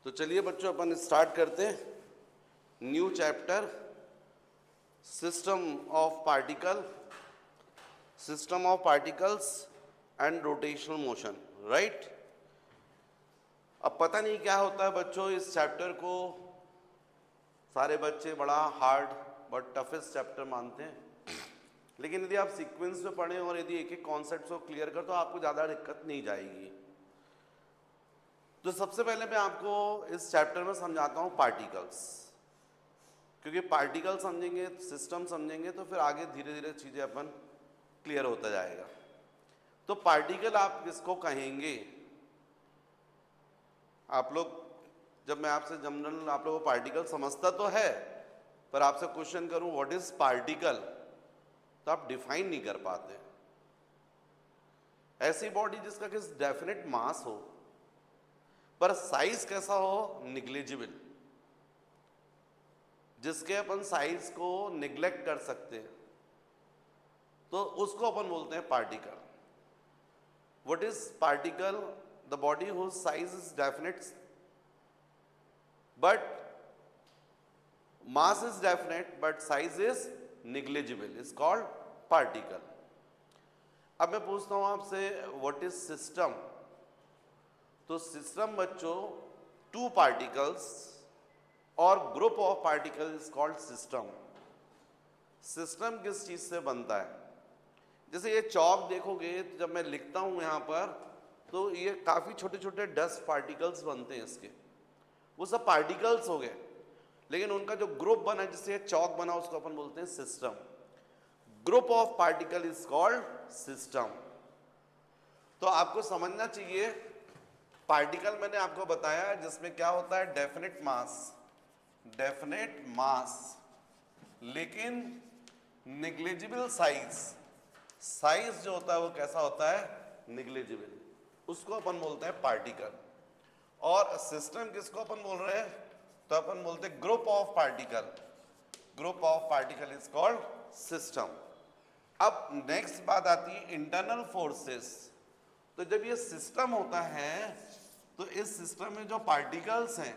तो चलिए बच्चों अपन स्टार्ट करते हैं new chapter system of particles and rotational motion. Right. अब पता नहीं क्या होता है बच्चों, इस चैप्टर को सारे बच्चे बड़ा हार्ड बट टफेस्ट चैप्टर मानते हैं, लेकिन यदि आप सीक्वेंस में पढ़ें और यदि एक एक कॉन्सेप्ट को क्लियर कर तो आपको ज़्यादा दिक्कत नहीं जाएगी। तो सबसे पहले मैं आपको इस चैप्टर में समझाता हूँ पार्टिकल्स, क्योंकि पार्टिकल समझेंगे, सिस्टम समझेंगे तो फिर आगे धीरे धीरे चीज़ें अपन क्लियर होता जाएगा। तो पार्टिकल आप किसको कहेंगे? आप लोग, जब मैं आपसे जनरल आप लोगों को पार्टिकल समझता तो है, पर आपसे क्वेश्चन करूं व्हाट इज पार्टिकल, तो आप डिफाइन नहीं कर पाते। ऐसी बॉडी जिसका किस डेफिनेट मास हो पर साइज कैसा हो, निग्लिजिबल, जिसके अपन साइज को निग्लेक्ट कर सकते हैं, तो उसको अपन बोलते हैं particle. What is particle? The body whose size is definite but mass is definite but size is negligible is called particle। अब मैं पूछता हूं आपसे what is system? तो सिस्टम बच्चों टू पार्टिकल्स और group of particles is called system. System किस चीज से बनता है? जैसे ये चौक देखोगे तो जब मैं लिखता हूं यहां पर तो ये काफी छोटे छोटे डस्ट पार्टिकल्स बनते हैं इसके, वो सब पार्टिकल्स हो गए, लेकिन उनका जो ग्रुप बना जिससे चौक बना उसको अपन बोलते हैं system. Group of particle is called system. तो आपको समझना चाहिए पार्टिकल मैंने आपको बताया जिसमें क्या होता है, डेफिनेट मास लेकिन निग्लिजिबल साइज जो होता है वो कैसा होता है, निग्लिजिबल, उसको अपन बोलते हैं पार्टिकल। और सिस्टम किसको अपन बोल रहे हैं, तो अपन बोलते हैं group of particle is called system. अब नेक्स्ट बात आती है इंटरनल फोर्सेस। तो जब ये सिस्टम होता है तो इस सिस्टम में जो पार्टिकल्स हैं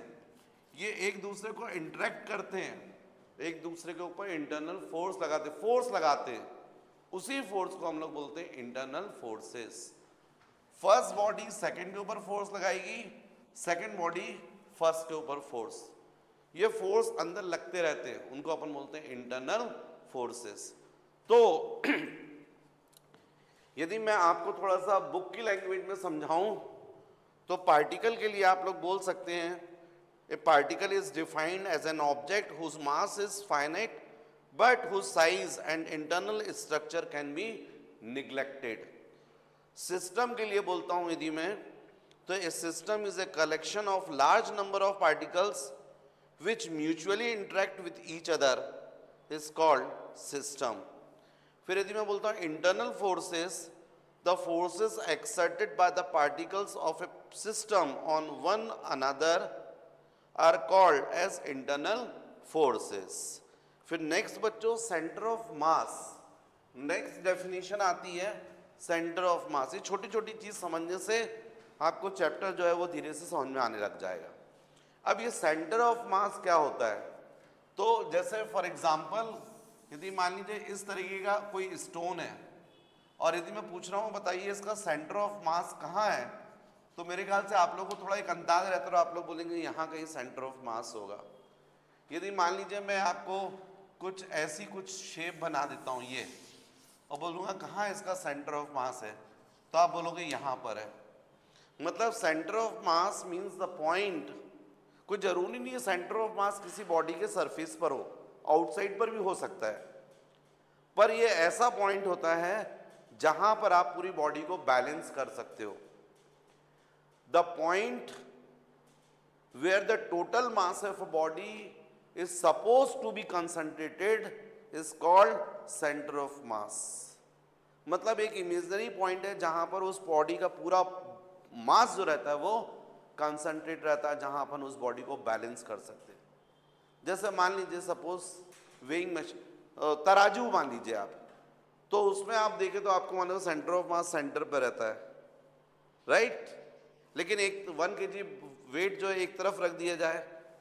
ये एक दूसरे को इंटरेक्ट करते हैं, एक दूसरे के ऊपर इंटरनल फोर्स लगाते हैं, उसी फोर्स को हम लोग बोलते हैं internal forces. First body second के ऊपर फोर्स लगाएगी, सेकंड बॉडी फर्स्ट के ऊपर फोर्स, ये फोर्स अंदर लगते रहते हैं, उनको अपन बोलते हैं इंटरनल फोर्सेस। तो यदि मैं आपको थोड़ा सा बुक की लैंग्वेज में समझाऊं तो पार्टिकल के लिए आप लोग बोल सकते हैं a particle is defined as an object whose mass is finite but whose size and internal structure can be neglected. System के लिए बोलता हूं यदि मैं, तो a system is a collection of large number of particles which mutually interact with each other is called system। फिर यदि मैं बोलता हूँ internal forces, the forces exerted by the particles of a system on one another are called as internal forces। फिर next बच्चों center of mass, next definition आती है center of mass। ये छोटी छोटी चीज समझने से आपको चैप्टर जो है वो धीरे से समझ में आने लग जाएगा। अब ये सेंटर ऑफ मास क्या होता है? तो जैसे फॉर एग्जांपल यदि मान लीजिए इस तरीके का कोई स्टोन है और यदि मैं पूछ रहा हूँ बताइए इसका सेंटर ऑफ मास कहाँ है, तो मेरे ख्याल से आप लोगों को थोड़ा एक अंदाज रहता है और आप लोग बोलेंगे यहाँ कहीं सेंटर ऑफ मास होगा। यदि मान लीजिए मैं आपको कुछ ऐसी कुछ शेप बना देता हूँ ये और बोलूँगा कहाँ इसका सेंटर ऑफ मास है, तो आप बोलोगे यहाँ पर है। मतलब centre of mass means the point. कोई जरूरी नहीं है सेंटर ऑफ मास किसी बॉडी के सरफेस पर हो, आउटसाइड पर भी हो सकता है, पर ये ऐसा पॉइंट होता है जहां पर आप पूरी बॉडी को बैलेंस कर सकते हो। The point where the total mass of a body is suppose to be concentrated is called centre of mass. मतलब एक इमेजिनरी पॉइंट है जहां पर उस बॉडी का पूरा मास जो रहता है वो कंसंट्रेट रहता है, जहां अपन उस बॉडी को बैलेंस कर सकते हैं। जैसे मान लीजिए सपोज वेइंग मशीन, तराजू मान लीजिए आप, तो उसमें आप देखें तो आपको मान लो सेंटर ऑफ मास सेंटर पर रहता है, राइट। लेकिन एक 1 kg वेट जो है एक तरफ रख दिया जाए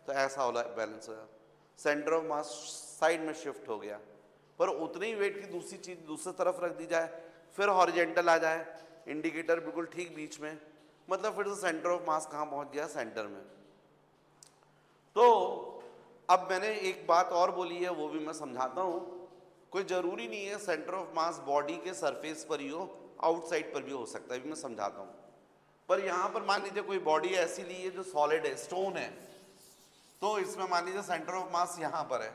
तो ऐसा वाला बैलेंस हो जाए, सेंटर ऑफ मास साइड में शिफ्ट हो गया, पर उतनी ही वेट की दूसरी चीज दूसरी तरफ रख दी जाए, फिर हॉरिजेंटल आ जाए, इंडिकेटर बिल्कुल ठीक बीच में, मतलब फिर से सेंटर ऑफ मास कहाँ पहुंच गया, सेंटर में। तो अब मैंने एक बात और बोली है, वो भी मैं समझाता हूँ। कोई जरूरी नहीं है सेंटर ऑफ मास बॉडी के सरफेस पर ही हो, आउटसाइड पर भी हो सकता है, भी मैं समझाता हूँ। पर यहाँ पर मान लीजिए कोई बॉडी ऐसी ली है जो सॉलिड है, स्टोन है, तो इसमें मान लीजिए सेंटर ऑफ मास यहाँ पर है,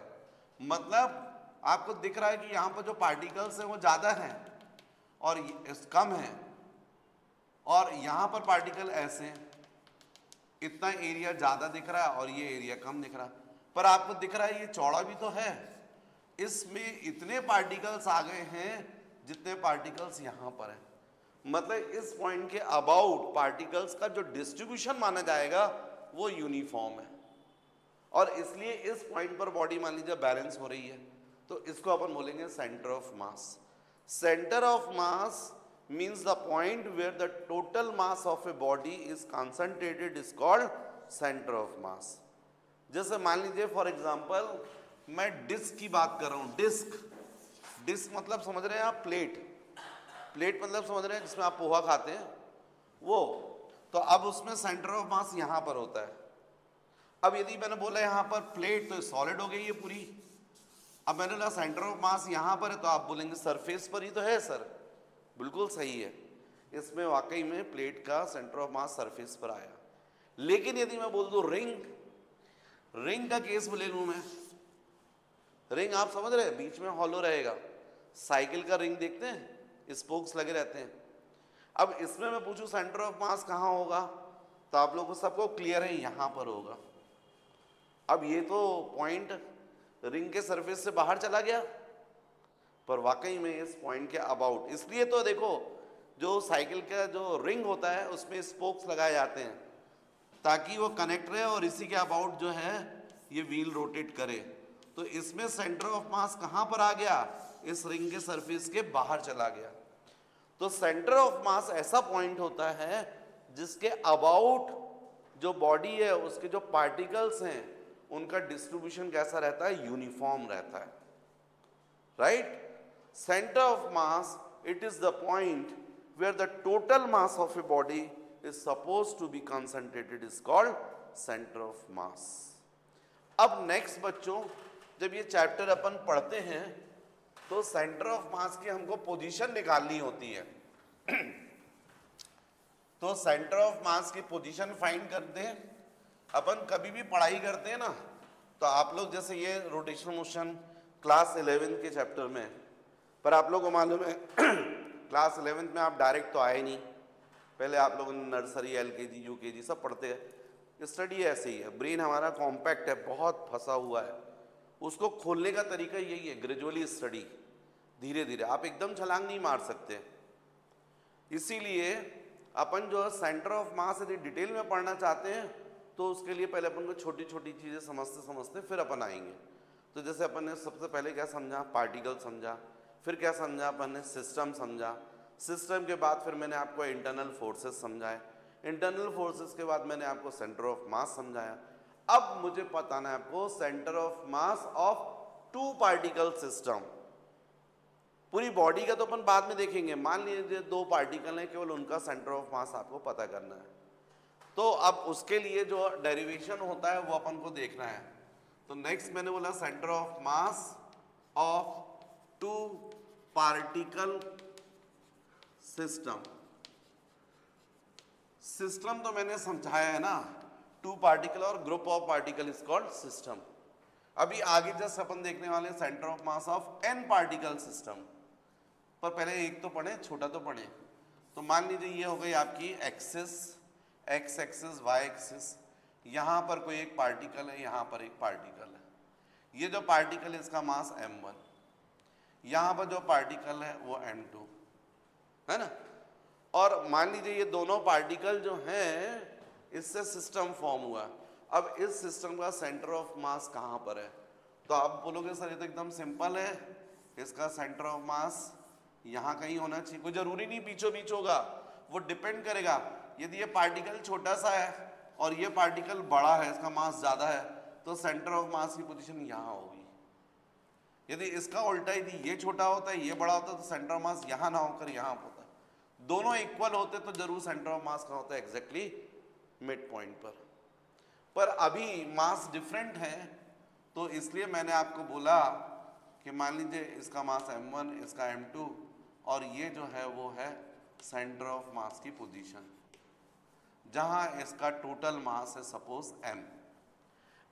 मतलब आपको दिख रहा है कि यहाँ पर जो पार्टिकल्स हैं वो ज़्यादा हैं और कम है, और यहाँ पर पार्टिकल ऐसे हैं, इतना एरिया ज़्यादा दिख रहा है और ये एरिया कम दिख रहा है, पर आपको दिख रहा है ये चौड़ा भी तो है, इसमें इतने पार्टिकल्स आ गए हैं जितने पार्टिकल्स यहाँ पर हैं, मतलब इस पॉइंट के अबाउट पार्टिकल्स का जो डिस्ट्रीब्यूशन माना जाएगा वो यूनिफॉर्म है, और इसलिए इस पॉइंट पर बॉडी मान लीजिए बैलेंस हो रही है, तो इसको अपन बोलेंगे centre of mass. Centre of mass means the point where the total mass of a body is concentrated is called center of mass। जैसे मान लीजिए फॉर एग्जांपल मैं डिस्क की बात कर रहा हूँ, डिस्क मतलब समझ रहे हैं आप, प्लेट मतलब समझ रहे हैं जिसमें आप पोहा खाते हैं वो, तो अब उसमें सेंटर ऑफ मास यहाँ पर होता है। अब यदि मैंने बोला यहाँ पर प्लेट, तो सॉलिड हो गई ये पूरी, अब मैंने बोला सेंटर ऑफ मास यहाँ पर है, तो आप बोलेंगे सरफेस पर ही तो है सर, बिल्कुल सही है, इसमें वाकई में प्लेट का सेंटर ऑफ मास सरफेस पर आया। लेकिन यदि मैं बोल दूं रिंग का केस ले लूं मैं, रिंग आप समझ रहे हैं बीच में हॉलो रहेगा, साइकिल का रिंग देखते हैं स्पोक्स लगे रहते हैं, अब इसमें मैं पूछूं सेंटर ऑफ मास कहाँ होगा, तो आप लोगों को सबको क्लियर है यहाँ पर होगा। अब ये तो पॉइंट रिंग के सरफेस से बाहर चला गया, पर वाकई में इस पॉइंट के अबाउट, इसलिए तो देखो जो साइकिल का जो रिंग होता है उसमें स्पोक्स लगाए जाते हैं ताकि वो कनेक्ट रहे और इसी के अबाउट जो है ये व्हील रोटेट करे, तो इसमें सेंटर ऑफ मास कहाँ पर आ गया, इस रिंग के सरफेस के बाहर चला गया। तो सेंटर ऑफ मास ऐसा पॉइंट होता है जिसके अबाउट जो बॉडी है उसके जो पार्टिकल्स हैं उनका डिस्ट्रीब्यूशन कैसा रहता है, यूनिफॉर्म रहता है, right. Center of mass, it is the point where the total mass of a body is supposed to be concentrated, is called center of mass। अब नेक्स्ट बच्चों जब ये चैप्टर अपन पढ़ते हैं तो सेंटर ऑफ मास की हमको पोजीशन निकालनी होती है तो सेंटर ऑफ मास की पोजीशन फाइंड करते हैं अपन, कभी भी पढ़ाई करते हैं ना, तो आप लोग जैसे ये रोटेशनल मोशन क्लास 11 के चैप्टर में, पर आप लोगों को मालूम है क्लास 11 में आप डायरेक्ट तो आए नहीं, पहले आप लोगों ने नर्सरी LKG UKG सब पढ़ते हैं, स्टडी ऐसे ही है, ब्रेन हमारा कॉम्पैक्ट है, बहुत फंसा हुआ है, उसको खोलने का तरीका यही है, ग्रेजुअली स्टडी, धीरे धीरे, आप एकदम छलांग नहीं मार सकते। इसीलिए अपन जो सेंटर ऑफ मास यदि डिटेल में पढ़ना चाहते हैं तो उसके लिए पहले अपन को छोटी छोटी चीज़ें समझते समझते फिर अपन आएंगे। तो जैसे अपन ने सबसे पहले क्या समझा, पार्टिकल समझा, फिर क्या समझा अपन ने, सिस्टम समझा, सिस्टम के बाद फिर मैंने आपको इंटरनल फोर्सेस समझाए, इंटरनल फोर्सेस के बाद मैंने आपको सेंटर ऑफ मास समझाया। अब मुझे बताना है आपको centre of mass of two particle system. पूरी बॉडी का तो अपन बाद में देखेंगे, मान लीजिए दो पार्टिकल हैं, केवल उनका सेंटर ऑफ मास आपको पता करना है, तो अब उसके लिए जो डेरिवेशन होता है वो अपन को देखना है। तो नेक्स्ट मैंने बोला centre of mass of two particle system. System तो मैंने समझाया है ना, टू पार्टिकल और group of particle is called system. अभी आगे जस्ट अपन देखने वाले centre of mass of n particle system, पर पहले एक तो पढ़े, छोटा तो पढ़े। तो मान लीजिए ये हो गई आपकी axis, x axis, y axis, यहाँ पर कोई एक पार्टिकल है, यहाँ पर एक पार्टिकल है, ये जो पार्टिकल है इसका मास m1, यहाँ पर जो पार्टिकल है वो m2 है ना। और मान लीजिए ये दोनों पार्टिकल जो हैं इससे सिस्टम फॉर्म हुआ। अब इस सिस्टम का सेंटर ऑफ मास कहाँ पर है, तो आप बोलोगे सर ये तो एकदम सिंपल है, इसका सेंटर ऑफ मास यहाँ कहीं होना चाहिए, कोई जरूरी नहीं बीचों बीच होगा, वो डिपेंड करेगा। यदि ये पार्टिकल छोटा सा है और ये पार्टिकल बड़ा है, इसका मास ज़्यादा है, तो सेंटर ऑफ मास की पोजीशन यहाँ होगी। यदि इसका उल्टा, यदि ये छोटा होता है ये बड़ा होता है, तो सेंटर ऑफ मास यहाँ ना होकर यहाँ होता है। दोनों इक्वल होते तो जरूर सेंटर ऑफ मास कहाँ होता है, एग्जैक्टली मिड पॉइंट पर अभी मास डिफरेंट है, तो इसलिए मैंने आपको बोला कि मान लीजिए इसका मास m1, इसका m2, और ये जो है वो है सेंटर ऑफ मास की पोजीशन, जहां इसका टोटल मास है सपोज m।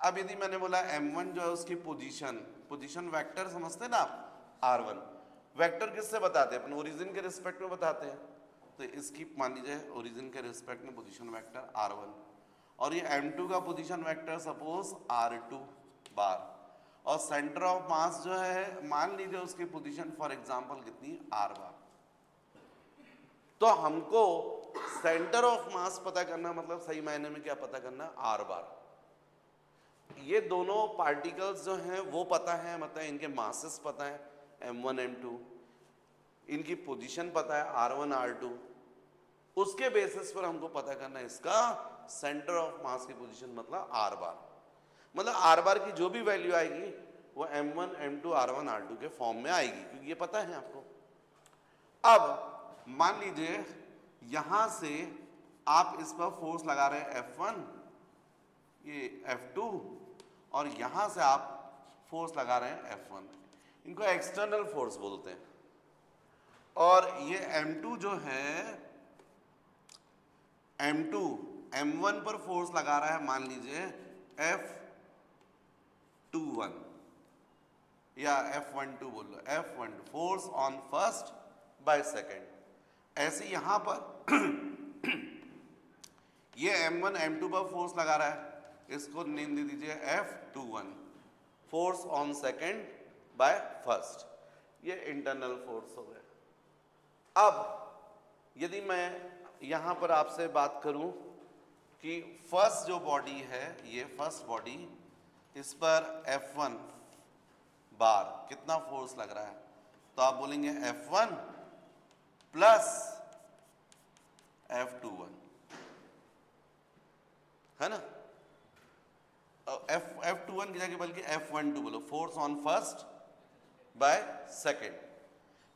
अब यदि मैंने बोला m1 जो है उसकी पोजीशन वेक्टर समझते ना आप, r1 वेक्टर किससे बताते हैं, अपन ओरिजिन के रिस्पेक्ट में बताते हैं, तो इसकी मान लीजिए ओरिजिन के रिस्पेक्ट में पोजीशन वेक्टर r1, और ये m2 का पोजीशन वेक्टर सपोज r2 बार, और सेंटर ऑफ मास जो है मान लीजिए उसकी पोजीशन फॉर एग्जांपल कितनी, r बार। तो हमको सेंटर ऑफ मास पता करना मतलब सही मायने में क्या पता करना, r बार। ये दोनों पार्टिकल्स जो हैं वो पता है, मतलब इनके मासेस पता है m1 m2, इनकी पोजीशन पता है r1 r2, उसके बेसिस पर हमको पता करना है इसका सेंटर ऑफ मास की पोजीशन मतलब r बार। मतलब r बार की जो भी वैल्यू आएगी वो m1 m2 r1 r2 के फॉर्म में आएगी, क्योंकि ये पता है आपको। अब मान लीजिए यहां से आप इस पर फोर्स लगा रहे हैं F1, ये F2, और यहां से आप फोर्स लगा रहे हैं F1, इनको एक्सटर्नल फोर्स बोलते हैं। और ये M2 जो है, M2 M1 पर फोर्स लगा रहा है, मान लीजिए F21 या F12 बोल लो, F12 force on first by second. ऐसे यहां पर ये M1 M2 पर फोर्स लगा रहा है, इसको नेम दे दीजिए F21 force on second by first, ये इंटरनल फोर्स हो गया। अब यदि मैं यहां पर आपसे बात करूं कि फर्स्ट जो बॉडी है, ये फर्स्ट बॉडी, इस पर F1 बार कितना फोर्स लग रहा है, तो आप बोलेंगे F1 प्लस F21, है ना। F21 की जगह बल्कि F12 बोलो, force on first by second.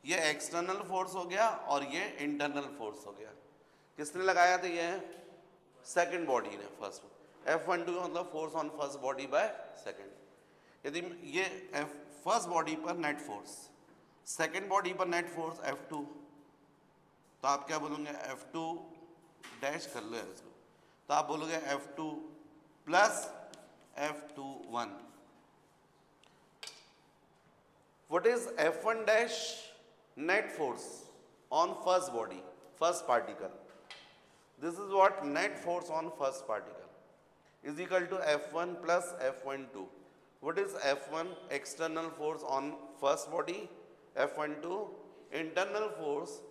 ये एक्सटर्नल फोर्स हो गया और ये इंटरनल फोर्स हो गया। किसने लगाया था, ये सेकेंड बॉडी ने, फर्स्ट। F12 का मतलब force on first body by second. यदि ये फर्स्ट बॉडी पर नेट फोर्स, सेकेंड बॉडी पर नेट फोर्स F2, तो आप क्या बोलोगे, F2 डैश कर लो इसको, तो आप बोलोगे F2 plus F21। What is F1 dash net force on first body, first particle? This is what net force on first particle is equal to F1 plus F12. What is F1? External force on first body. F12 internal force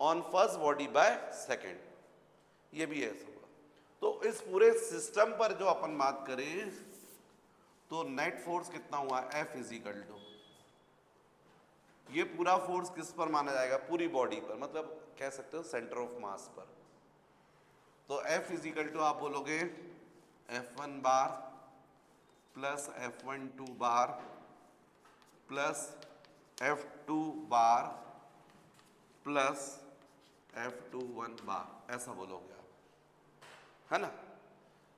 on first body by second. ये भी ऐसा हुआ। तो इस पूरे system पर जो अपन बात करें तो नेट फोर्स कितना हुआ, F इज इक्वल टू, ये पूरा फोर्स किस पर माना जाएगा, पूरी बॉडी पर, मतलब कह सकते हो सेंटर ऑफ मास पर। तो F इज इक्वल टू आप बोलोगे F1 बार प्लस F12 बार प्लस F2 बार प्लस F21 बार, ऐसा बोलोगे आप, है ना।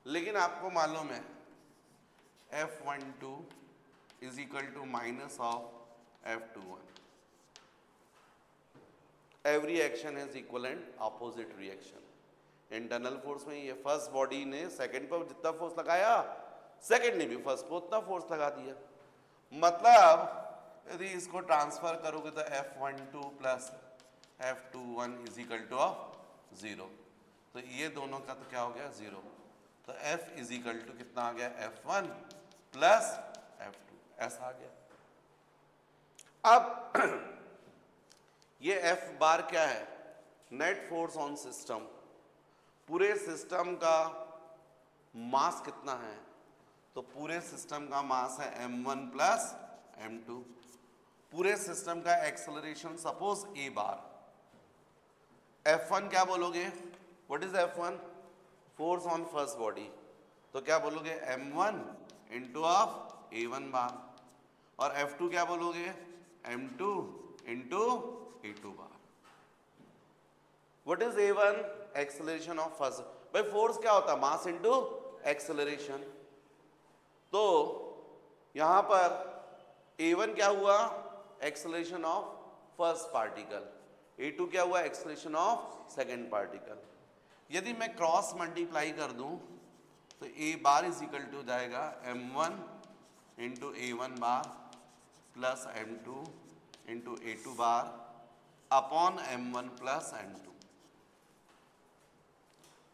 लेकिन आपको मालूम है F12 is equal to minus of F21। Every action has equal and opposite reaction. Internal force में ये फर्स्ट बॉडी ने सेकंड पर जितना फोर्स लगाया, सेकंड ने भी फर्स्ट पर उतना फोर्स लगा दिया। मतलब यदि इसको ट्रांसफर करोगे तो F12 plus F21 is equal two of 0, तो ये दोनों का तो क्या हो गया, 0। तो F इज इक्वल टू कितना आ गया, F1 प्लस F2, ऐसा आ गया। अब ये F बार क्या है, नेट फोर्स ऑन सिस्टम। पूरे सिस्टम का मास कितना है, तो पूरे सिस्टम का मास है m1 प्लस m2। पूरे सिस्टम का acceleration suppose a bar, F1 क्या बोलोगे, what is F1, force on first body, तो क्या बोलोगे m1 इंटू ऑफ a1 बार, और F2 क्या बोलोगे m2 into a2 bar. What is a1? Acceleration of first. भाई फोर्स क्या होता है? Mass into acceleration. तो यहां पर a1 क्या हुआ? Acceleration of first particle. a2 क्या हुआ? Acceleration of second particle. यदि मैं क्रॉस मल्टीप्लाई कर दूं तो a bar is equal to जाएगा m1 into a1 bar plus m2 into a2 bar upon m1 plus m2।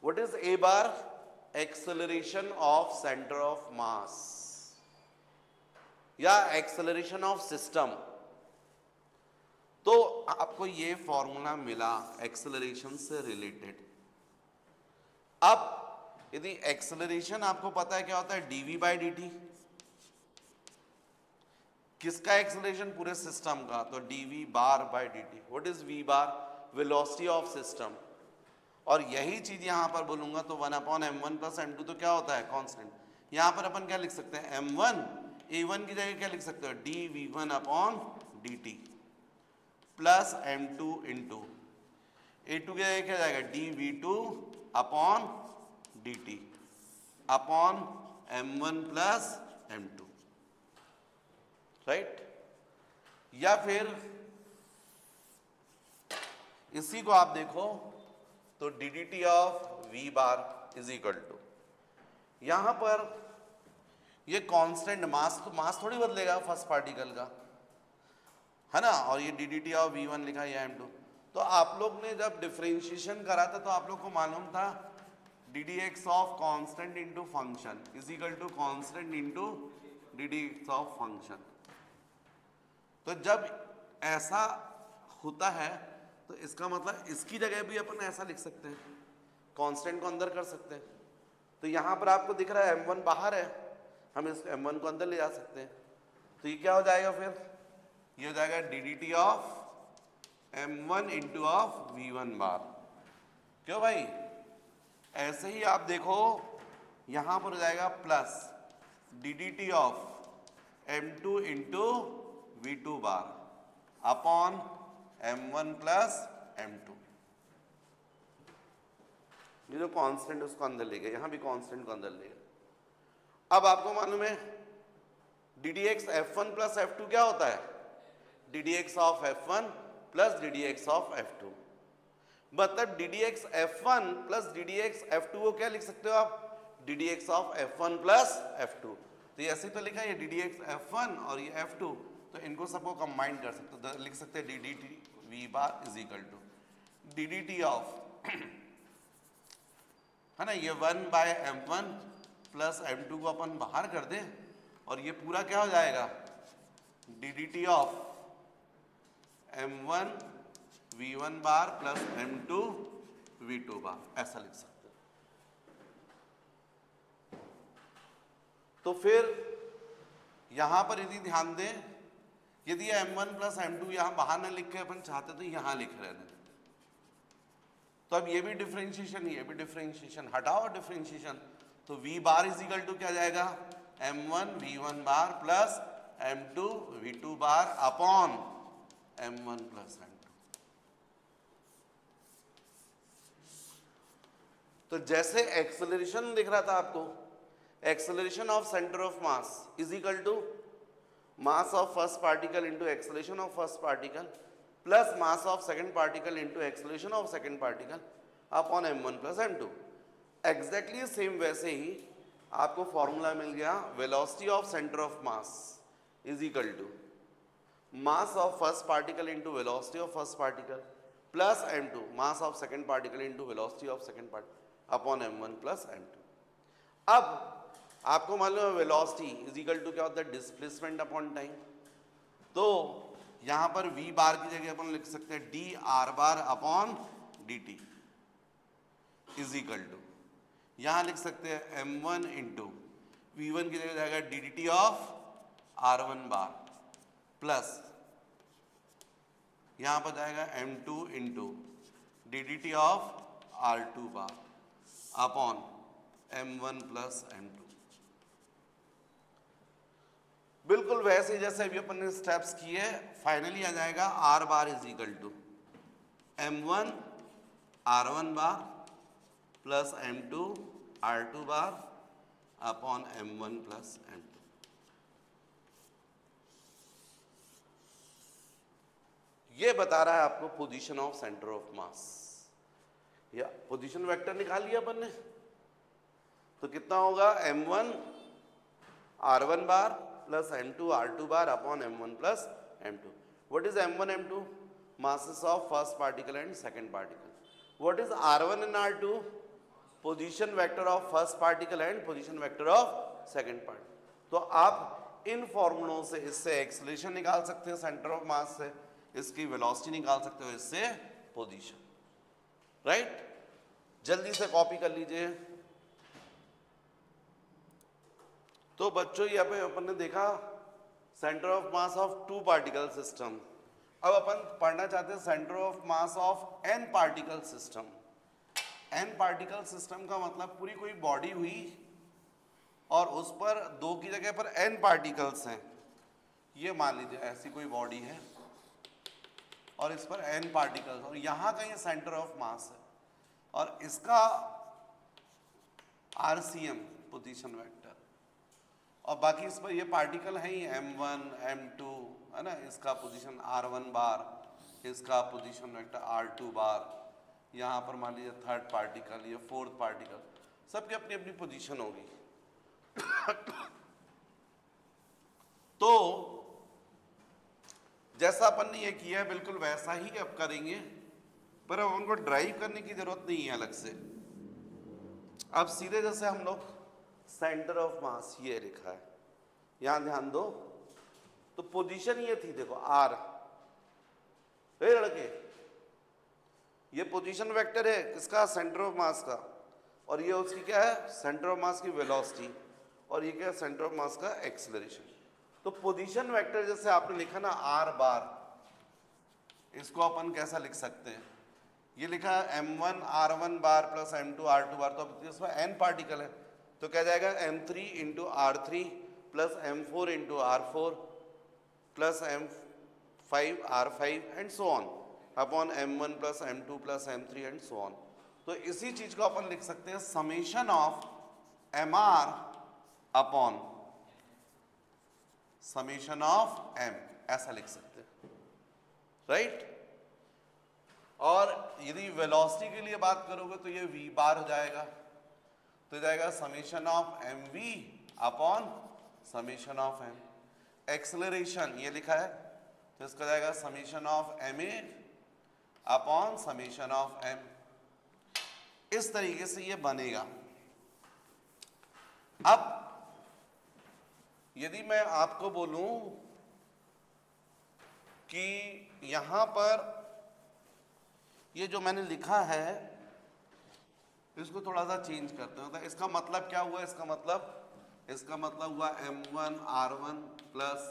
What is a bar? Acceleration of centre of mass या acceleration of system. तो आपको ये formula मिला acceleration से related. अब यदि acceleration आपको पता है क्या होता है, dv बाई dt। किसका एक्सेलरेशन? पूरे सिस्टम का, तो dv bar by dt। What is v bar? Velocity of system. और यही चीज यहां पर बोलूंगा तो 1 अपॉन m1 प्लस m2 तो क्या होता है? कांस्टेंट। यहां पर अपन क्या लिख सकते हैं? m1 a1 की जगह क्या लिख सकते हो? dv1 upon dt plus m2 into a2 की जगह क्या जाएगा? dv2 upon dt upon m1 plus m2, right. या फिर इसी को आप देखो तो ddt of v bar is equal to, यहां पर ये कांस्टेंट मास, तो मास थोड़ी बदलेगा फर्स्ट पार्टिकल का, है ना। और ये ddt ऑफ v1 लिखा है m2। तो आप लोग ने जब डिफरेंशिएशन करा था तो आप लोग को मालूम था ddx of constant into function is equal to constant into ddx of function. तो जब ऐसा होता है तो इसका मतलब इसकी जगह भी अपन ऐसा लिख सकते हैं, कांस्टेंट को अंदर कर सकते हैं। तो यहां पर आपको दिख रहा है m1 बाहर है, हम इस m1 को अंदर ले जा सकते हैं। तो ये क्या हो जाएगा फिर? ये हो जाएगा ddt of m1 into of v1 बार। क्यों भाई? ऐसे ही आप देखो यहां पर हो जाएगा plus ddt of m2 into v2 bar upon m1 plus m2। ये जो कांस्टेंट उसको अंदर ले गए, यहां भी कांस्टेंट को अंदर ले गए। अब आपको मालूम है ddx f1 प्लस f2 क्या होता है? ddx of f1 plus ddx of f2। मतलब ddx f1 plus ddx f2 को क्या लिख सकते हो आप? ddx of f1 plus f2। तो ये ऐसे तो लिखा है, ये ddx f1 और ये f2, तो इनको सबको कंबाइन कर सकते हो, तो लिख सकते हैं ddt v bar is equal to ddt of है ना, ये 1 बाय m1 प्लस m2 को अपन बाहर कर दें और ये पूरा क्या हो जाएगा? ddt of m1 v1 bar plus m2 v2 बार, ऐसा लिख सकते हैं। तो फिर यहां पर यदि ध्यान दें, यदि m1 प्लस m2 यहां बाहर ना लिख के अपन चाहते तो यहां लिख रहे थे, तो अब ये भी डिफरेंशिएशन, ये भी डिफरेंशिएशन, हटाओ डिफरेंशिएशन, तो v bar is equal to क्या जाएगा? m1 v1 bar plus m2 v2 bar upon m1 plus m2। तो जैसे एक्सेलरेशन दिख रहा था आपको, acceleration of centre of mass is equal to mass of first particle into acceleration of first particle plus mass of second particle into acceleration of second particle upon m1 plus m2। Exactly same वैसे ही आपको formula मिल गया, velocity of centre of mass is equal to mass of first particle into velocity of first particle plus m2 mass of second particle into velocity of second particle upon m1 plus m2। अब आपको मालूम है velocity is equal to क्या होता है? Displacement upon time. तो यहां पर v बार की जगह अपन लिख सकते हैं dr bar upon dt is equal to, यहां लिख सकते हैं m1 इंटू v1 की जगह जाएगा ddt of r1 bar plus यहां पर जाएगा m2 into ddt of r2 bar upon m1 plus m2। बिल्कुल वैसे ही जैसे अभी अपन ने स्टेप्स किए, फाइनली आ जाएगा r bar is equal to m1 r1 bar plus m2 r2 bar upon m1 plus m2। ये बता रहा है आपको position of centre of mass, या पोजीशन वेक्टर निकाल लिया अपन ने। तो कितना होगा m1 r1 bar plus m2 r2 bar upon m1 plus m2। What is m1 m2? masses of first particle and second particle. What is r1 and r2? position vector of first particle and position vector of second particle. तो आप इन फॉर्मूलों से इससे acceleration निकाल सकते हैं centre of मास से, इसकी velocity निकाल सकते हो इससे पोजीशन, राइट? जल्दी से कॉपी कर लीजिए। तो बच्चों यहाँ पे अपन ने देखा centre of mass of two particle system. अब अपन पढ़ना चाहते हैं centre of mass of n particle system. N particle system का मतलब पूरी कोई बॉडी हुई और उस पर दो की जगह पर एन पार्टिकल्स हैं। ये मान लीजिए ऐसी कोई बॉडी है और इस पर एन पार्टिकल्स, और यहाँ का ये सेंटर ऑफ मास है और इसका RCM पोजीशन वेक्टर, और बाकी इस पर ये पार्टिकल है ही m1 m2 है ना, इसका पोजीशन r1 बार, इसका पोजीशन वेक्टर r2 बार, यहाँ पर मान लीजिए थर्ड पार्टिकल, ये फोर्थ पार्टिकल, सबकी अपनी अपनी पोजीशन होगी। तो जैसा अपन ने ये किया है बिल्कुल वैसा ही अब करेंगे, पर अब उनको ड्राइव करने की जरूरत नहीं है अलग से। अब सीधे जैसे हम लोग सेंटर ऑफ मास ये लिखा है, यहां ध्यान दो, तो पोजीशन ये थी, देखो R, लड़के ये पोजीशन वेक्टर है किसका? सेंटर ऑफ मास का, और ये उसकी क्या है? सेंटर ऑफ मास की वेलोसिटी, और ये क्या है? सेंटर ऑफ मास का एक्सेलरेशन। तो पोजीशन वेक्टर जैसे आपने लिखा ना R बार, इसको अपन कैसा लिख सकते हैं? ये लिखा है m1 r1 bar plus m2 r2 बार, तो इसमें n पार्टिकल है तो क्या जाएगा m3 into r3 plus m4 into r4 plus m5 r5 and so on upon m1 plus m2 plus m3 and so on. तो इसी चीज को अपन लिख सकते हैं summation of mr upon summation of m, ऐसा लिख सकते हैं, राइट? और यदि वेलोसिटी के लिए बात करोगे तो ये v बार हो जाएगा, तो जाएगा summation of mv upon summation of m। Acceleration ये लिखा है तो इसका जाएगा summation of ma upon summation of m। इस तरीके से ये बनेगा। अब यदि मैं आपको बोलूं कि यहां पर ये जो मैंने लिखा है इसको थोड़ा सा चेंज करते हैं, तो इसका मतलब क्या हुआ? इसका मतलब हुआ m1 r1 plus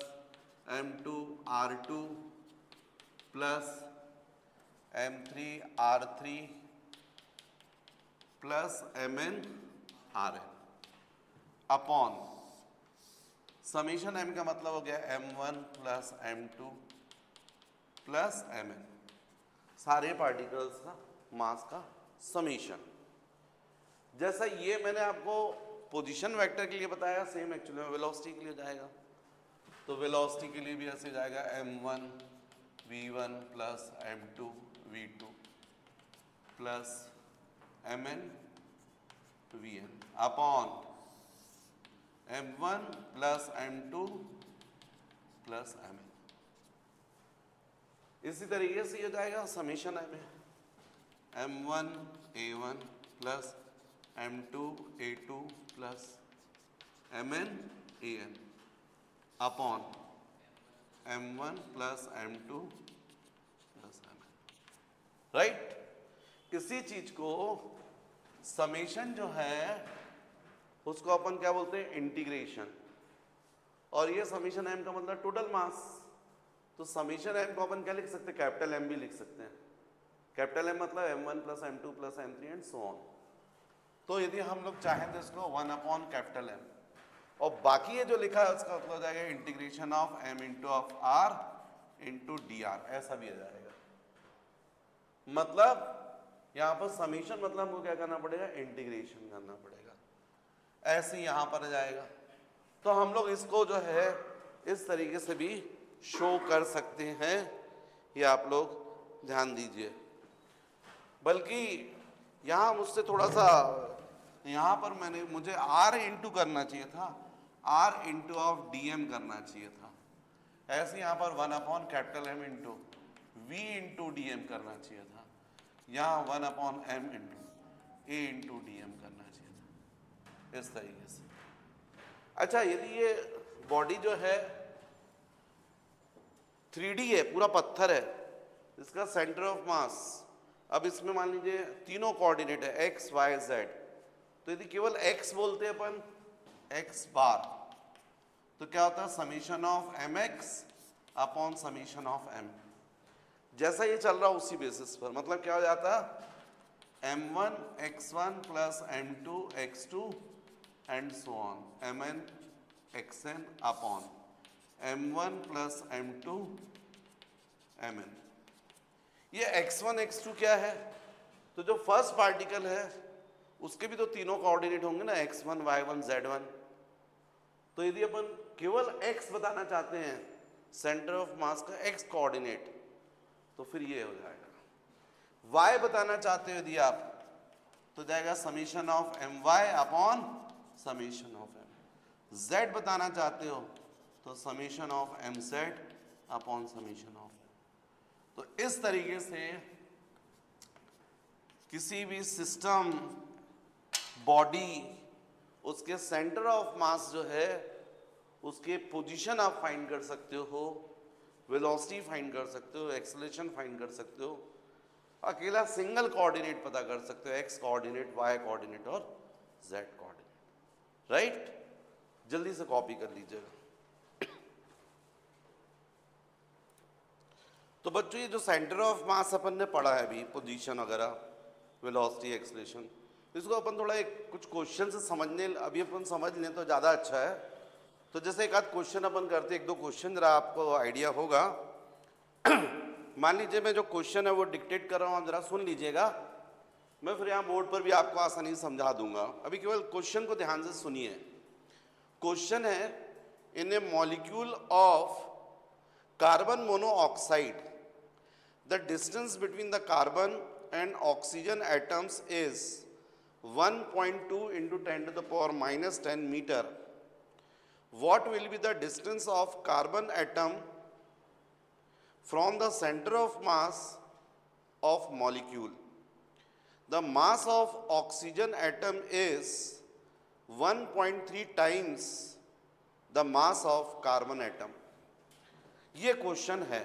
m2 r2 plus m3 r3 plus mn rn upon summation m का मतलब हो गया m1 plus m2 plus mn, सारे पार्टिकल्स का मास का समेशन। जैसा ये मैंने आपको पोजीशन वेक्टर के लिए बताया, सेम एक्चुअली में वेलोसिटी के लिए जाएगा। तो वेलोसिटी के लिए भी ऐसे जाएगा m1 v1 plus m2 v2 plus mn vn upon m1 plus m2 plus mn। इसी तरीके से ये जाएगा summation m1 a1 plus m2 a2 plus mn an upon m1 plus m2 plus mn, right? इसी चीज को समेशन जो है उसको अपन क्या बोलते हैं? इंटीग्रेशन। और ये समेशन m का मतलब टोटल मास, तो समेशन m को अपन क्या लिख सकते हैं? कैपिटल M भी लिख सकते हैं। कैपिटल M मतलब m1 plus m2 plus m3 and so on. तो यदि हम लोग चाहें तो इसको 1/M, और बाकी ये जो लिखा है उसका मतलब हो जाएगा integration of m into of r into D R, ऐसा भी आ जाएगा। मतलब यहाँ पर समीशन मतलब हमको क्या करना पड़ेगा, इंटीग्रेशन करना पड़ेगा, ऐसे यहाँ पर आ जाएगा। तो हम लोग इसको जो है इस तरीके से भी शो कर सकते हैं, ये आप लोग ध्यान दीजिए। बल्कि यहाँ मुझसे थोड़ा सा यहाँ पर मुझे r इंटू करना चाहिए था, r into of d m करना चाहिए था। ऐसे यहाँ पर 1/M into v into d m करना चाहिए था, यहाँ 1/M into a into d m करना चाहिए था, इस तरीके से। अच्छा, यदि ये बॉडी जो है 3D है, पूरा पत्थर है, इसका सेंटर ऑफ मास, अब इसमें मान लीजिए तीनों कोऑर्डिनेट है x y z, तो यदि केवल x बोलते हैं अपन x बार, तो क्या होता है summation of mx upon summation of m। जैसा ये चल रहा उसी बेसिस पर, मतलब क्या हो जाता है m1 x1 plus m2 x2 and so on mn xn upon m1 plus m2 mn। ये x1 x2 क्या है, तो जो फर्स्ट पार्टिकल है उसके भी तो तीनों कोऑर्डिनेट होंगे ना, x1 y1 z1। तो यदि अपन केवल x बताना चाहते हैं सेंटर ऑफ मास का x कोऑर्डिनेट, तो फिर ये हो जाएगा। y बताना चाहते हो यदि आप, तो जाएगा summation of my upon summation of m। z बताना चाहते हो तो summation of mz upon summation of m। तो इस तरीके से किसी भी सिस्टम, बॉडी, उसके सेंटर ऑफ मास जो है उसके पोजीशन आप फाइंड कर सकते हो, वेलोसिटी फाइंड कर सकते हो, एक्सेलरेशन फाइंड कर सकते हो, अकेला सिंगल कोऑर्डिनेट पता कर सकते हो, x कोऑर्डिनेट, y कोऑर्डिनेट और z कोऑर्डिनेट। राइट, जल्दी से कॉपी कर लीजिएगा। तो बच्चों ये जो सेंटर ऑफ मास अपन ने पढ़ा है अभी, पोजीशन वगैरह, वेलोसिटी, एक्सेलरेशन, इसको अपन थोड़ा कुछ क्वेश्चन से समझने, अभी अपन समझ लें तो ज़्यादा अच्छा है। तो जैसे एक आध क्वेश्चन अपन करते, एक दो क्वेश्चन जरा आपको आइडिया होगा। मान लीजिए मैं जो क्वेश्चन है वो डिक्टेट कर रहा हूँ, आप जरा सुन लीजिएगा, मैं फिर यहाँ बोर्ड पर भी आपको आसानी से समझा दूंगा। अभी केवल क्वेश्चन को ध्यान से सुनिए। क्वेश्चन है, in a molecule of carbon monoxide the distance between the carbon and oxygen atoms is 1.2 into 10 to the power minus 10 meter. What will be the distance of carbon atom from the center of mass of molecule? The mass of oxygen atom is 1.3 times the mass of carbon atom. ये question है,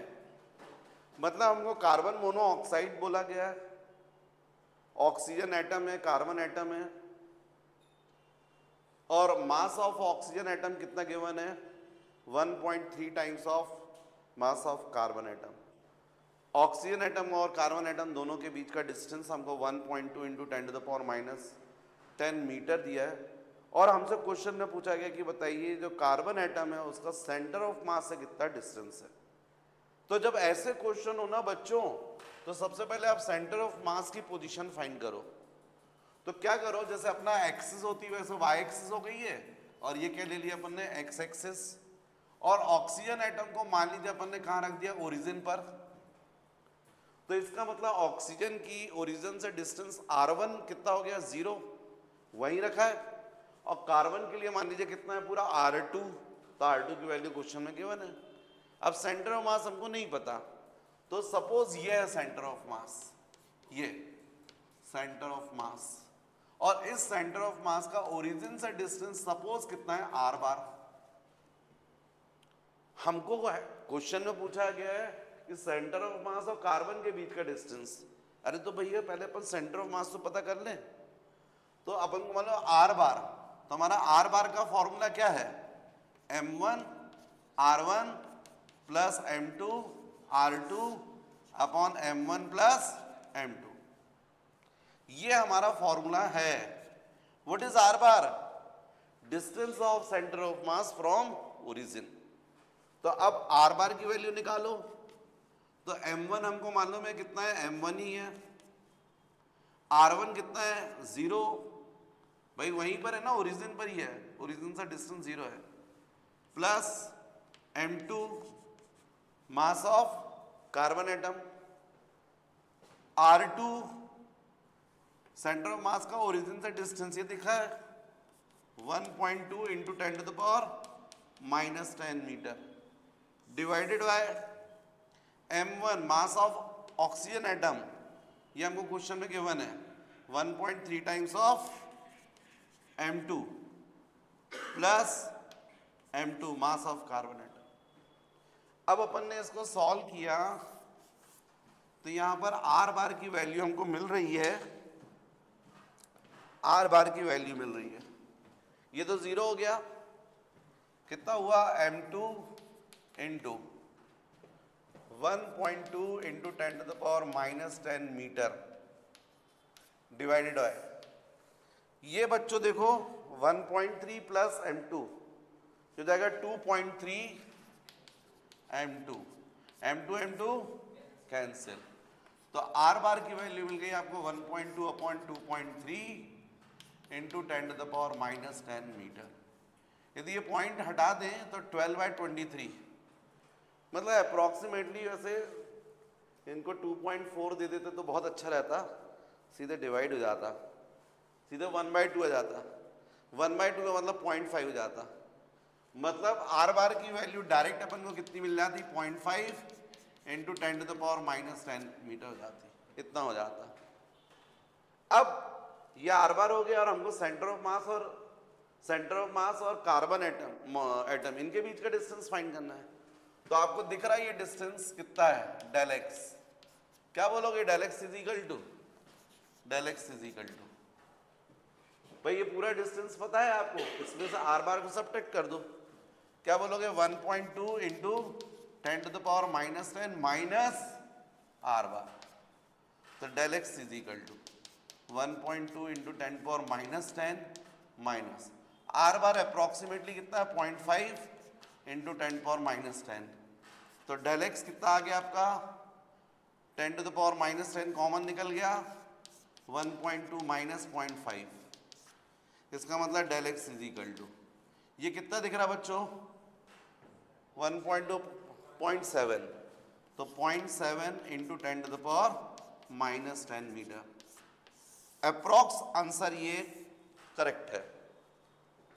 मतलब हमको carbon monoxide बोला गया है, oxygen atom है, carbon atom है, और मास ऑफ ऑक्सीजन एटम कितना गिवन है, 1.3 times of mass of carbon atom. Oxygen atom और कार्बन एटम दोनों के बीच का डिस्टेंस हमको 1.2 into 10 to the power minus 10 metre दिया है, और हमसे क्वेश्चन में पूछा गया कि बताइए जो कार्बन एटम है उसका सेंटर ऑफ मास से कितना डिस्टेंस है। तो जब ऐसे क्वेश्चन हो ना बच्चों, तो सबसे पहले आप सेंटर ऑफ मास की पोजीशन फाइंड करो। तो क्या करो, जैसे अपना एक्सिस होती है वैसे वाई एक्सिस हो गई है, और ये क्या ले लिया अपन ने, एक्स एक्सिस। और ऑक्सीजन एटम को मान लीजिए अपन ने कहाँ रख दिया, ओरिजिन पर। तो इसका मतलब ऑक्सीजन की ओरिजिन से डिस्टेंस r1 कितना हो गया, 0, वहीं रखा है। और कार्बन के लिए मान लीजिए कितना है, पूरा r2, तो r2 की वैल्यू क्वेश्चन में गिवन है। अब सेंटर ऑफ मास हमको नहीं पता, तो सपोज ये है सेंटर ऑफ मास, ये सेंटर ऑफ मास, और इस सेंटर ऑफ मास का ओरिजिन से डिस्टेंस सपोज कितना है, r बार। हमको क्वेश्चन में पूछा गया है कि सेंटर ऑफ मास और कार्बन के बीच का डिस्टेंस। अरे तो भैया पहले अपन सेंटर ऑफ मास तो पता कर लें। तो अपन को मतलब r बार, तो हमारा r बार का फॉर्मूला क्या है, m1 r1 plus m2 r2 upon m1 plus m2। ये हमारा फॉर्मूला है। What is are bar? Distance of centre of mass from origin. तो अब आर बार की वैल्यू निकालो। तो m1 हमको मालूम है कितना है, m1 ही है। r1 कितना है, 0। भाई वहीं पर है ना, ओरिजिन पर ही है, ओरिजिन से डिस्टेंस 0 है। Plus m2 mass of carbon atom, r2 centre of mass का ओरिजिन से डिस्टेंस ये दिखा है 1.2 into 10⁻⁻10 metre, divided by m1 mass of oxygen atom, ये हमको क्वेश्चन में गिवन है 1.3 times of m2 plus m2 mass of carbon atom. अब अपन ने इसको सॉल्व किया तो यहां पर आर बार की वैल्यू हमको मिल रही है, आर बार की वैल्यू मिल रही है, ये तो 0 हो गया। कितना हुआ, m2 into 1.2 into 10⁻⁻10 metre divided by, ये बच्चों देखो 1.3 प्लस m2 जो जाएगा 2.3 m2, m2 कैंसिल। तो आर बार की वैल्यू मिल गई आपको 1.2 अपॉन 2.3 इंटू 10⁻⁻10 मीटर। यदि ये पॉइंट हटा दें तो 12/23, मतलब अप्रॉक्सीमेटली, वैसे इनको 2.4 दे देते तो बहुत अच्छा रहता, सीधे डिवाइड हो जाता, सीधे 1/2 आ जाता, 1/2 का मतलब 0.5 हो जाता। मतलब आर बार की वैल्यू डायरेक्ट अपन को कितनी मिल जाती, 0.5 इंटू 10⁻⁻10 मीटर हो जाती, इतना हो जाता। अब ये आर बार हो गया और हमको सेंटर ऑफ मास और कार्बन एटम इनके बीच का डिस्टेंस फाइंड करना है। तो आपको दिख रहा है ये डिस्टेंस कितना है, डेल एक्स। क्या बोलोगे, del x is equal to, del x is equal to, भाई ये पूरा डिस्टेंस पता है आपको, इसमें से आर बार को सब्ट्रैक्ट कर दो। क्या बोलोगे, 1.2 इंटू 10⁻⁻10 माइनस आर बार, तो del x is equal to 1.2 into 10⁻⁻10 minus r bar approximately कितना है, 0.5 इंटू 10⁻⁻10। तो डेल एक्स कितना आ गया आपका, 10⁻⁻10 कॉमन निकल गया, 1.2 माइनस 0.5, इसका मतलब del x is equal to, ये कितना दिख रहा बच्चों, 1.2 0.7, तो 0.7 इंटू 10⁻⁻10 मीटर। अप्रॉक्स आंसर ये करेक्ट है,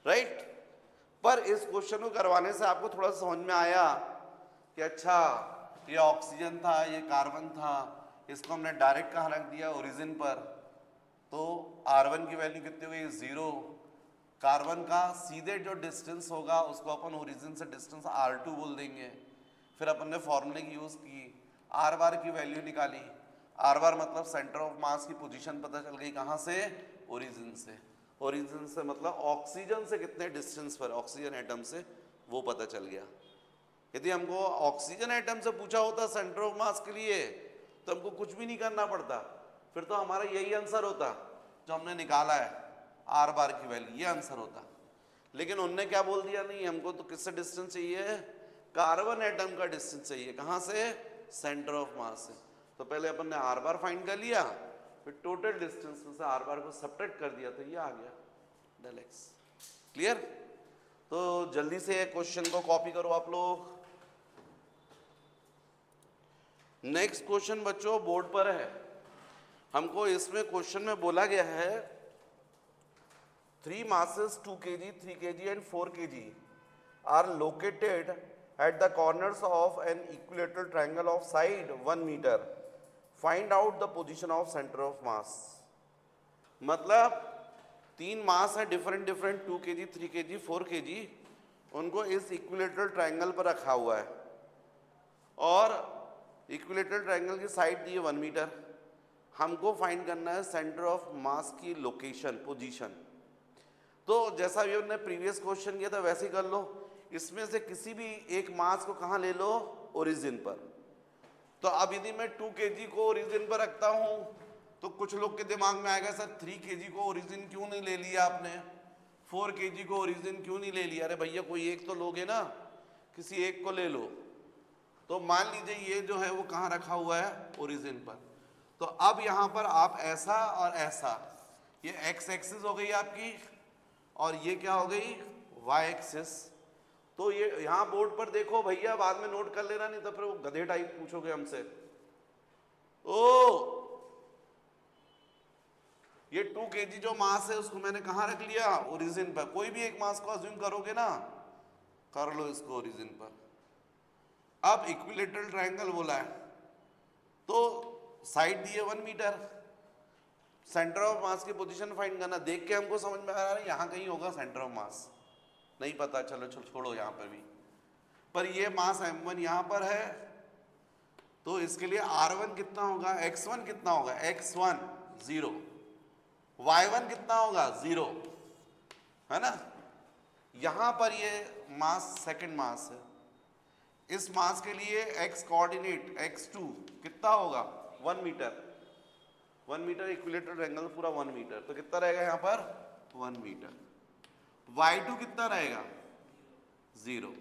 राइट। पर इस क्वेश्चन को करवाने से आपको थोड़ा समझ में आया कि अच्छा ये ऑक्सीजन था, ये कार्बन था, इसको हमने डायरेक्ट कहाँ रख दिया, ओरिजिन पर। तो R1 की वैल्यू कितनी हुई, 0। कार्बन का सीधे जो डिस्टेंस होगा उसको अपन ओरिजिन से डिस्टेंस R2 बोल देंगे। फिर अपन ने फॉर्मूले की यूज की, आर बार की वैल्यू निकाली, आर बार मतलब सेंटर ऑफ मास की पोजीशन पता चल गई, कहाँ से, ओरिजिन से। ओरिजिन से मतलब ऑक्सीजन से कितने डिस्टेंस पर, ऑक्सीजन एटम से, वो पता चल गया। यदि हमको ऑक्सीजन एटम से पूछा होता सेंटर ऑफ मास के लिए तो हमको कुछ भी नहीं करना पड़ता, फिर तो हमारा यही आंसर होता जो हमने निकाला है, आर बार की वैल्यू, ये आंसर होता। लेकिन उनने क्या बोल दिया, नहीं हमको तो किससे डिस्टेंस चाहिए, कार्बन एटम का डिस्टेंस चाहिए, कहाँ से, सेंटर ऑफ मास से। तो पहले अपन ने आर बार फाइंड कर लिया, फिर टोटल डिस्टेंस में से आर बार को सब्ट्रैक्ट कर दिया, तो ये आ गया डेल एक्स। क्लियर। तो जल्दी से क्वेश्चन को कॉपी करो आप लोग। नेक्स्ट क्वेश्चन बच्चों बोर्ड पर है, हमको इसमें क्वेश्चन में बोला गया है 3 masses 2 kg, 3 kg and 4 kg are located at the corners of an equilateral triangle of side 1 meter. Find out the position of center of mass. मतलब 3 मास है डिफरेंट 2 kg, 3 kg, 4 kg, उनको इस इक्विलेटरल ट्रायंगल पर रखा हुआ है और equilateral triangle की साइड दी है 1 मीटर। हमको फाइंड करना है सेंटर ऑफ मास की लोकेशन, पोजीशन। तो जैसा भी हमने प्रीवियस क्वेश्चन किया था वैसे ही कर लो, इसमें से किसी भी एक मास को कहाँ ले लो, ओरिजिन पर। तो अब यदि मैं 2 kg को ओरिजिन पर रखता हूँ तो कुछ लोग के दिमाग में आएगा सर 3 kg को ओरिजिन क्यों नहीं ले लिया आपने, 4 kg को ओरिजिन क्यों नहीं ले लिया? अरे भैया कोई एक तो लोगे ना, किसी एक को ले लो। तो मान लीजिए ये जो है वो कहाँ रखा हुआ है, ओरिजिन पर। तो अब यहाँ पर आप ऐसा और ऐसा, ये एक्स एक्सिस हो गई आपकी और ये क्या हो गई, वाई एक्सिस। तो ये यहाँ बोर्ड पर देखो भैया, बाद में नोट कर लेना, नहीं तो फिर वो गधे टाइप पूछोगे हमसे। ओ ये 2 kg जो मास है उसको मैंने कहाँ रख लिया, ओरिजिन पर। कोई भी एक मास को अज्यूम करोगे ना, कर लो इसको ओरिजिन पर। अब इक्विलेटरल ट्रायंगल बोला है तो साइड दिए 1 मीटर, सेंटर ऑफ मास की पोजीशन फाइंड करना। देख के हमको समझ में आ रहा है यहाँ कहीं होगा सेंटर ऑफ मास, नहीं पता, चलो छोड़ो यहाँ पर भी। पर ये मास m1 यहाँ पर है, तो इसके लिए r1 कितना होगा, x1 कितना होगा, x1 0, y1 कितना होगा 0, है ना। यहां पर ये मास सेकंड मास है, इस मास के लिए x कोऑर्डिनेट x2 कितना होगा 1 मीटर, 1 मीटर इक्विलेटरल ट्रायंगल पूरा 1 मीटर, तो कितना रहेगा यहाँ पर 1 मीटर। y2 कितना रहेगा 0,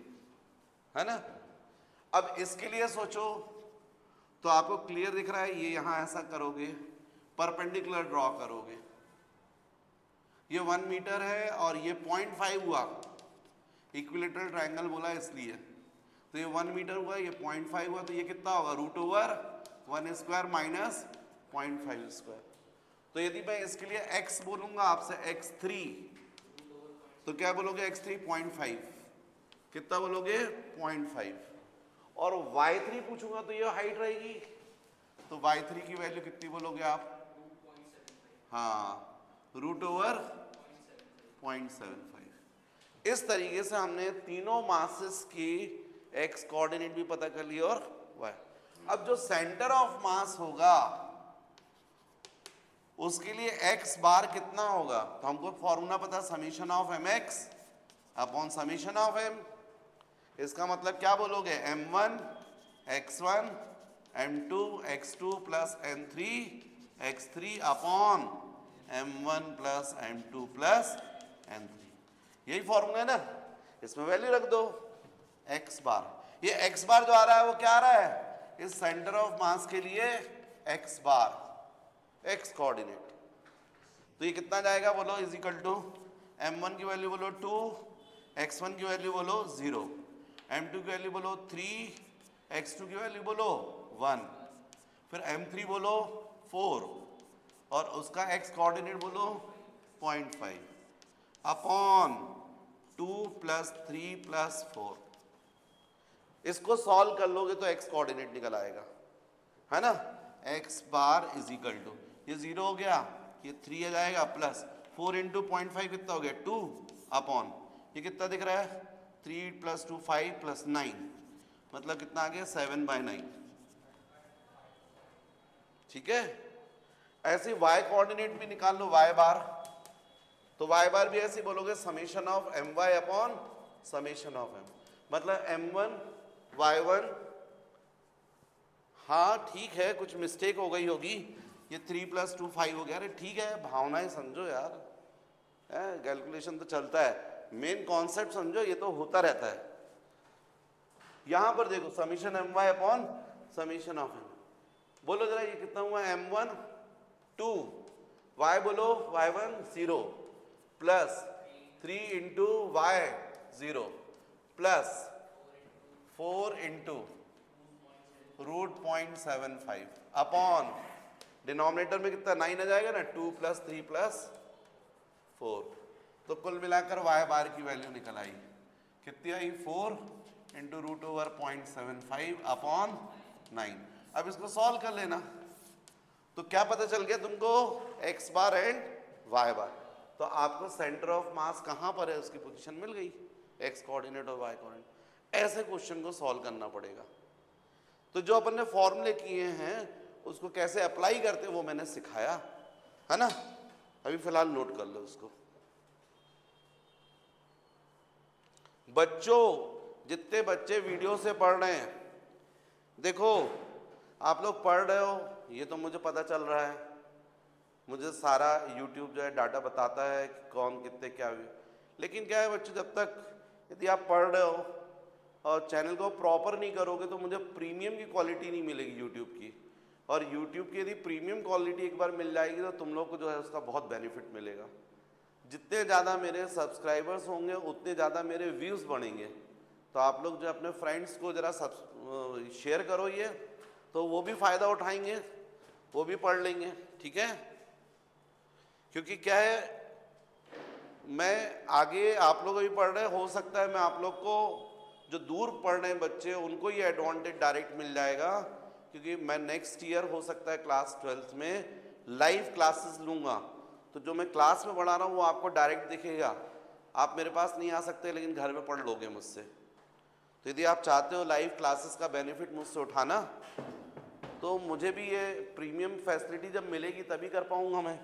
है ना। अब इसके लिए सोचो तो आपको क्लियर दिख रहा है, ये यहां ऐसा करोगे, परपेंडिकुलर ड्रॉ करोगे, ये 1 मीटर है और ये 0.5 हुआ, इक्विलेटरल ट्रायंगल बोला इसलिए। तो ये 1 मीटर हुआ, ये 0.5 हुआ, तो ये कितना होगा √1 स्क्वायर माइनस 0.5 स्क्वायर। तो यदि मैं इसके लिए x बोलूंगा आपसे x3, तो क्या बोलोगे x3 0.5, कितना बोलोगे 0.5। और y3 पूछूंगा तो ये हाइट रहेगी, तो y3 की वैल्यू कितनी बोलोगे आप, हाँ √0.75। इस तरीके से हमने तीनों मासेस की x कोऑर्डिनेट भी पता कर लिया और y। अब जो सेंटर ऑफ मास होगा उसके लिए x बार कितना होगा, तो हमको फॉर्मूला पता, summation of mx upon summation of m। इसका मतलब क्या बोलोगे, m1 x1 m2 x2 plus m3 x3 upon m1 plus m2 plus m3। यही फॉर्मूला है ना, इसमें वैल्यू रख दो x बार। ये x बार जो आ रहा है वो क्या आ रहा है, इस सेंटर ऑफ मास के लिए x बार, x कोऑर्डिनेट। तो ये कितना जाएगा बोलो, इज इक्वल टू m1 की वैल्यू बोलो 2, x1 की वैल्यू बोलो 0, m2 की वैल्यू बोलो 3, x2 की वैल्यू बोलो 1, फिर m3 बोलो 4 और उसका x कोऑर्डिनेट बोलो 0.5 अपॉन 2 प्लस 3 प्लस 4। इसको सॉल्व कर लोगे तो x कोऑर्डिनेट निकल आएगा, है ना। x bar is equal to, ये 0 हो गया, ये 3 आ जाएगा, प्लस 4 इंटू 0.5 कितना हो गया 2 अपॉन, ये कितना दिख रहा है 3 प्लस 2 5 प्लस 9, मतलब कितना आ गया 7/9। ठीक है। ऐसे y कोऑर्डिनेट भी निकाल लो, y बार, तो y बार भी ऐसे बोलोगे summation of my upon summation of m, मतलब m1 y1। हाँ ठीक है, कुछ मिस्टेक हो गई होगी, ये 3 प्लस 2 5 हो गया। अरे ठीक है, भावनाएं समझो यार, कैलकुलेशन तो चलता है, मेन कॉन्सेप्ट समझो, ये तो होता रहता है। यहां पर देखो summation my upon summation of m, बोलो जरा ये कितना हुआ, m1 2, y बोलो y1 0 plus 3 into y 0 plus 4 into √0.75 upon denominator में कितना 9 आ जाएगा ना, 2 प्लस 3 प्लस 4। तो कुल मिलाकर y बार की वैल्यू निकल आई, कितनी आई 4 इंटू √0.75 अपॉन 9। अब इसको सॉल्व कर लेना, तो क्या पता चल गया तुमको, x बार एंड y बार। तो आपको सेंटर ऑफ मास कहाँ पर है उसकी पोजीशन मिल गई, x कोऑर्डिनेट और y कोऑर्डिनेट। ऐसे क्वेश्चन को सॉल्व करना पड़ेगा। तो जो अपन ने फॉर्मूले किए हैं उसको कैसे अप्लाई करते हैं वो मैंने सिखाया, है ना। अभी फिलहाल नोट कर लो उसको। बच्चों, जितने बच्चे वीडियो से पढ़ रहे हैं, देखो आप लोग पढ़ रहे हो, ये तो मुझे पता चल रहा है, मुझे सारा यूट्यूब जो है डाटा बताता है कि कौन कितने क्या हुए। लेकिन क्या है बच्चों, जब तक यदि आप पढ़ रहे हो और चैनल को प्रॉपर नहीं करोगे तो मुझे प्रीमियम की क्वालिटी नहीं मिलेगी यूट्यूब की। और यूट्यूब की यदि प्रीमियम क्वालिटी एक बार मिल जाएगी तो तुम लोग को जो है उसका बहुत बेनिफिट मिलेगा। जितने ज़्यादा मेरे सब्सक्राइबर्स होंगे उतने ज़्यादा मेरे व्यूज़ बढ़ेंगे। तो आप लोग जो अपने फ्रेंड्स को ज़रा शेयर करो ये, तो वो भी फ़ायदा उठाएंगे, वो भी पढ़ लेंगे, ठीक है। क्योंकि क्या है, मैं आगे आप लोग भी पढ़ रहे, हो सकता है मैं आप लोग को जो दूर पढ़ रहे हैं बच्चे उनको ये एडवांटेज डायरेक्ट मिल जाएगा, क्योंकि मैं नेक्स्ट ईयर हो सकता है क्लास 12th में लाइव क्लासेस लूँगा। तो जो मैं क्लास में पढ़ा रहा हूँ वो आपको डायरेक्ट दिखेगा। आप मेरे पास नहीं आ सकते लेकिन घर में पढ़ लोगे मुझसे। तो यदि आप चाहते हो लाइव क्लासेस का बेनिफिट मुझसे उठाना, तो मुझे भी ये प्रीमियम फैसिलिटी जब मिलेगी तभी कर पाऊँगा मैं।